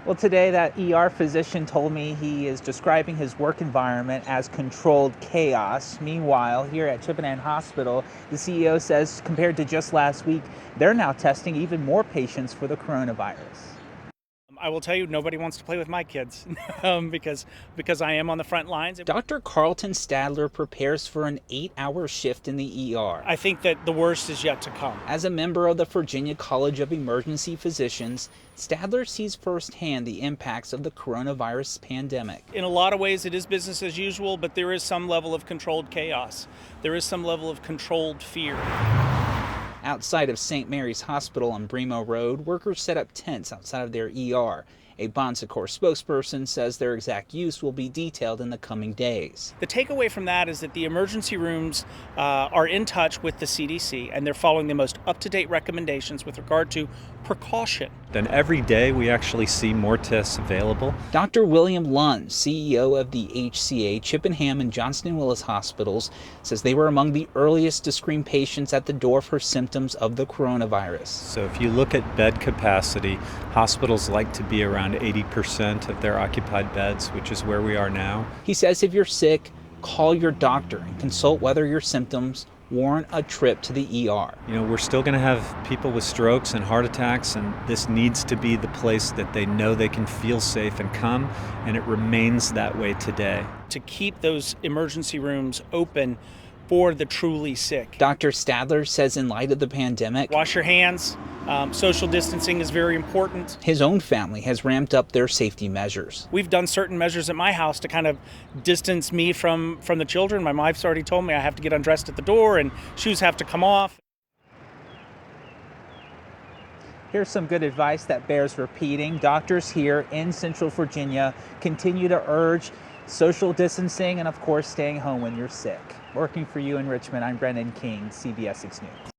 Well, today that ER physician told me he is describing his work environment as controlled chaos. Meanwhile, here at Chippenham Hospital, the CEO says compared to just last week, they're now testing even more patients for the coronavirus. I will tell you, nobody wants to play with my kids because I am on the front lines. Dr. Carlton Stadler prepares for an 8-hour shift in the ER. I think that the worst is yet to come. As a member of the Virginia College of Emergency Physicians, Stadler sees firsthand the impacts of the coronavirus pandemic. In a lot of ways, it is business as usual, but there is some level of controlled chaos. There is some level of controlled fear. Outside of St. Mary's Hospital on Bremo Road, workers set up tents outside of their ER. A Bon Secours spokesperson says their exact use will be detailed in the coming days. The takeaway from that is that the emergency rooms are in touch with the CDC, and they're following the most up-to-date recommendations with regard to precaution. Then every day we actually see more tests available. Dr. William Lund, CEO of the HCA Chippenham and Johnston-Willis hospitals, says they were among the earliest to screen patients at the door for symptoms of the coronavirus. So if you look at bed capacity, hospitals like to be around 80% of their occupied beds, which is where we are now. He says if you're sick, call your doctor and consult whether your symptoms warrant a trip to the ER. You know, we're still going to have people with strokes and heart attacks, and this needs to be the place that they know they can feel safe and come, and it remains that way today. To keep those emergency rooms open for the truly sick. Dr. Stadler says in light of the pandemic, wash your hands. Social distancing is very important. His own family has ramped up their safety measures. We've done certain measures at my house to kind of distance me from the children. My wife's already told me I have to get undressed at the door and shoes have to come off. Here's some good advice that bears repeating. Doctors here in Central Virginia continue to urge social distancing and, of course, staying home when you're sick. Working for you in Richmond, I'm Brendan King, CBS 6 News.